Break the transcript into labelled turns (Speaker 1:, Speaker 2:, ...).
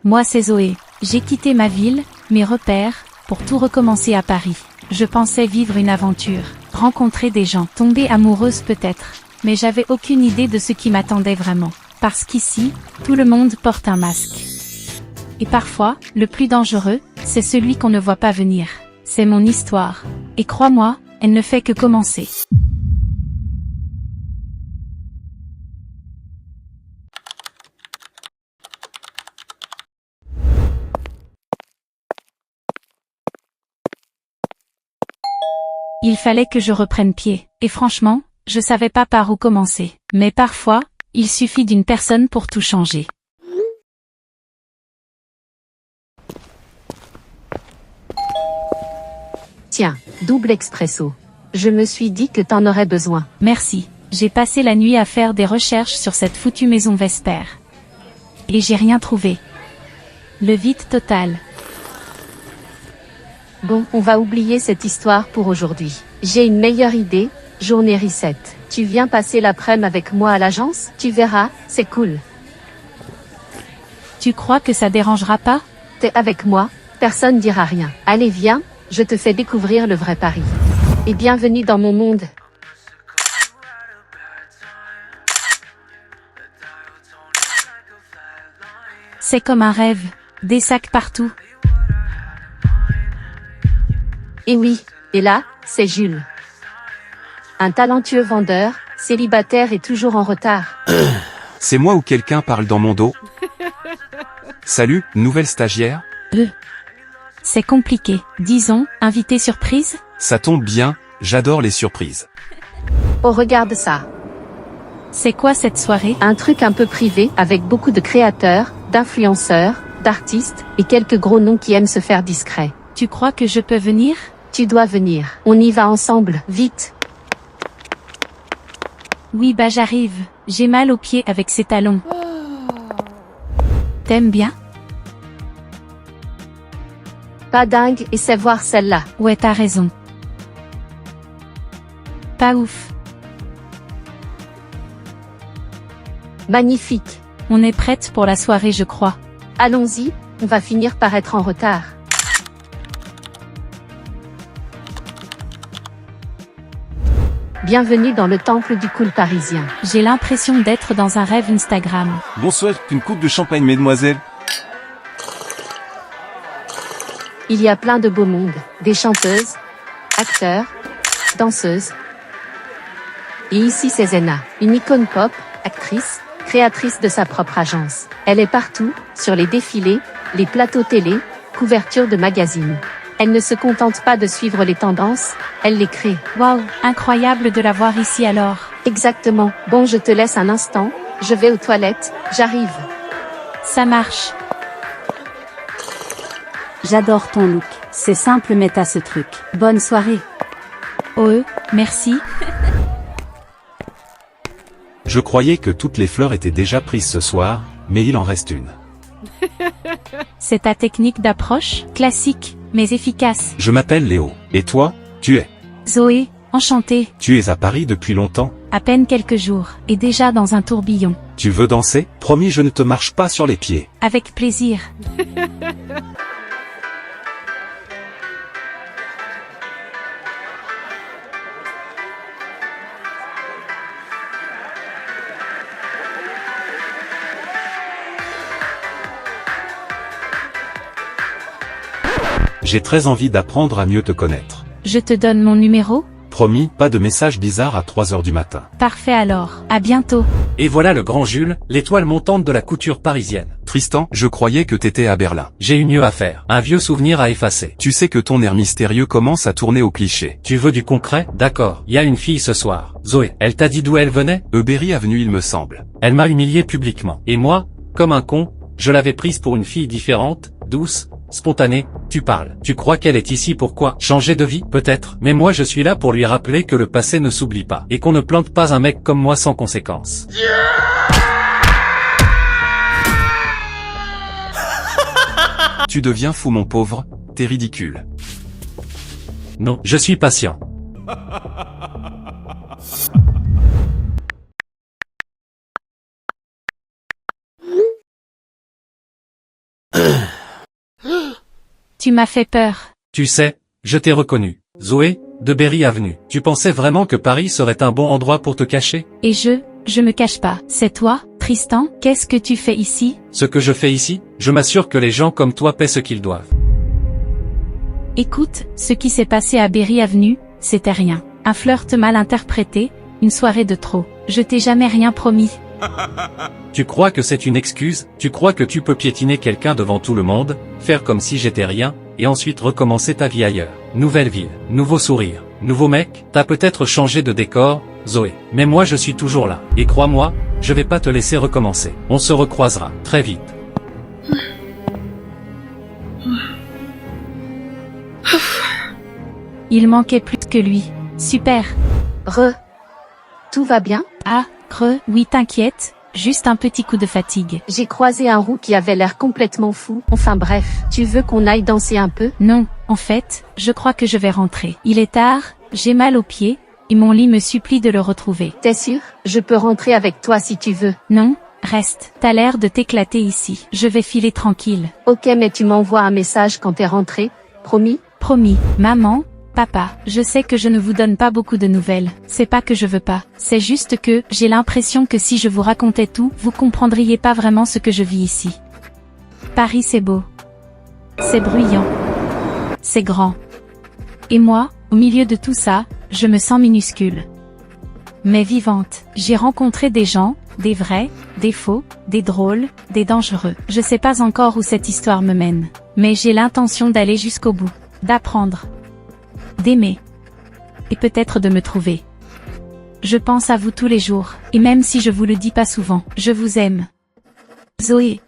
Speaker 1: Moi c'est Zoé. J'ai quitté ma ville, mes repères, pour tout recommencer à Paris. Je pensais vivre une aventure, rencontrer des gens, tomber amoureuse peut-être. Mais j'avais aucune idée de ce qui m'attendait vraiment. Parce qu'ici, tout le monde porte un masque. Et parfois, le plus dangereux, c'est celui qu'on ne voit pas venir. C'est mon histoire. Et crois-moi, elle ne fait que commencer. Il fallait que je reprenne pied. Et franchement, je savais pas par où commencer. Mais parfois, il suffit d'une personne pour tout changer.
Speaker 2: Tiens, double expresso. Je me suis dit que t'en aurais besoin.
Speaker 1: Merci. J'ai passé la nuit à faire des recherches sur cette foutue maison Vesper. Et j'ai rien trouvé. Le vide total.
Speaker 2: Bon, on va oublier cette histoire pour aujourd'hui. J'ai une meilleure idée, journée reset. Tu viens passer l'après-midi avec moi à l'agence? Tu verras, c'est cool.
Speaker 1: Tu crois que ça dérangera pas?
Speaker 2: T'es avec moi, personne dira rien. Allez viens, je te fais découvrir le vrai Paris. Et bienvenue dans mon monde.
Speaker 1: C'est comme un rêve. Des sacs partout.
Speaker 2: Et oui, et là, c'est Jules. Un talentueux vendeur, célibataire et toujours en retard.
Speaker 3: C'est moi ou quelqu'un parle dans mon dos? Salut, nouvelle stagiaire?
Speaker 1: C'est compliqué. Disons, invité surprise?
Speaker 3: Ça tombe bien, j'adore les surprises.
Speaker 2: Oh regarde ça.
Speaker 1: C'est quoi cette soirée?
Speaker 2: Un truc un peu privé, avec beaucoup de créateurs, d'influenceurs, d'artistes, et quelques gros noms qui aiment se faire discret.
Speaker 1: Tu crois que je peux venir?
Speaker 2: Tu dois venir. On y va ensemble, vite.
Speaker 1: Oui bah j'arrive. J'ai mal aux pieds avec ces talons. T'aimes bien?
Speaker 2: Pas dingue, et c'est voir celle-là.
Speaker 1: Ouais t'as raison. Pas ouf.
Speaker 2: Magnifique.
Speaker 1: On est prête pour la soirée je crois.
Speaker 2: Allons-y, on va finir par être en retard. Bienvenue dans le temple du cool parisien.
Speaker 1: J'ai l'impression d'être dans un rêve Instagram.
Speaker 3: Bonsoir, une coupe de champagne, mesdemoiselles.
Speaker 2: Il y a plein de beaux mondes, des chanteuses, acteurs, danseuses. Et ici c'est Zena, une icône pop, actrice, créatrice de sa propre agence. Elle est partout, sur les défilés, les plateaux télé, couvertures de magazines. Elle ne se contente pas de suivre les tendances, elle les crée.
Speaker 1: Waouh, incroyable de la voir ici alors.
Speaker 2: Exactement. Bon, je te laisse un instant, je vais aux toilettes, j'arrive.
Speaker 1: Ça marche.
Speaker 4: J'adore ton look. C'est simple mais t'as ce truc. Bonne soirée.
Speaker 1: Merci.
Speaker 3: Je croyais que toutes les fleurs étaient déjà prises ce soir, mais il en reste une.
Speaker 1: C'est ta technique d'approche? Classique, mais efficace.
Speaker 3: Je m'appelle Léo. Et toi, tu es?
Speaker 1: Zoé, enchantée.
Speaker 3: Tu es à Paris depuis longtemps?
Speaker 1: À peine quelques jours, et déjà dans un tourbillon.
Speaker 3: Tu veux danser? Promis, je ne te marche pas sur les pieds.
Speaker 1: Avec plaisir.
Speaker 3: J'ai très envie d'apprendre à mieux te connaître.
Speaker 1: Je te donne mon numéro?
Speaker 3: Promis, pas de messages bizarres à 3 heures du matin.
Speaker 1: Parfait alors, à bientôt.
Speaker 5: Et voilà le grand Jules, l'étoile montante de la couture parisienne.
Speaker 3: Tristan, je croyais que t'étais à Berlin.
Speaker 5: J'ai eu mieux à faire, un vieux souvenir à effacer.
Speaker 3: Tu sais que ton air mystérieux commence à tourner au cliché.
Speaker 5: Tu veux du concret? D'accord, y a une fille ce soir. Zoé, elle t'a dit d'où elle venait?
Speaker 3: Berry Avenue il me semble.
Speaker 5: Elle m'a humilié publiquement. Et moi, comme un con, je l'avais prise pour une fille différente, douce, spontanée. Tu parles. Tu crois qu'elle est ici pourquoi? Changer de vie, peut-être. Mais moi je suis là pour lui rappeler que le passé ne s'oublie pas. Et qu'on ne plante pas un mec comme moi sans conséquence.
Speaker 3: Tu deviens fou mon pauvre, t'es ridicule.
Speaker 5: Non, je suis patient.
Speaker 1: Tu m'as fait peur.
Speaker 5: Tu sais, je t'ai reconnu. Zoé, de Berry Avenue. Tu pensais vraiment que Paris serait un bon endroit pour te cacher?
Speaker 1: Et je me cache pas. C'est toi, Tristan? Qu'est-ce que tu fais ici?
Speaker 5: Ce que je fais ici, je m'assure que les gens comme toi paient ce qu'ils doivent.
Speaker 1: Écoute, ce qui s'est passé à Berry Avenue, c'était rien. Un flirt mal interprété, une soirée de trop. Je t'ai jamais rien promis.
Speaker 5: Tu crois que c'est une excuse? Tu crois que tu peux piétiner quelqu'un devant tout le monde, faire comme si j'étais rien, et ensuite recommencer ta vie ailleurs? Nouvelle ville, nouveau sourire, nouveau mec, t'as peut-être changé de décor, Zoé. Mais moi je suis toujours là. Et crois-moi, je vais pas te laisser recommencer. On se recroisera, très vite.
Speaker 1: Il manquait plus que lui. Super.
Speaker 2: Tout va bien?
Speaker 1: Ah, oui t'inquiète, juste un petit coup de fatigue.
Speaker 2: J'ai croisé un roux qui avait l'air complètement fou. Enfin bref, tu veux qu'on aille danser un peu?
Speaker 1: Non, en fait, je crois que je vais rentrer. Il est tard, j'ai mal aux pieds, et mon lit me supplie de le retrouver.
Speaker 2: T'es sûr? Je peux rentrer avec toi si tu veux.
Speaker 1: Non, reste. T'as l'air de t'éclater ici. Je vais filer tranquille.
Speaker 2: Ok, mais tu m'envoies un message quand t'es rentré, promis?
Speaker 1: Promis. Maman, papa, je sais que je ne vous donne pas beaucoup de nouvelles. C'est pas que je veux pas. C'est juste que j'ai l'impression que si je vous racontais tout, vous comprendriez pas vraiment ce que je vis ici. Paris c'est beau. C'est bruyant. C'est grand. Et moi, au milieu de tout ça, je me sens minuscule. Mais vivante. J'ai rencontré des gens, des vrais, des faux, des drôles, des dangereux. Je sais pas encore où cette histoire me mène. Mais j'ai l'intention d'aller jusqu'au bout. D'apprendre. D'aimer. Et peut-être de me trouver. Je pense à vous tous les jours, et même si je vous le dis pas souvent, je vous aime. Zoé.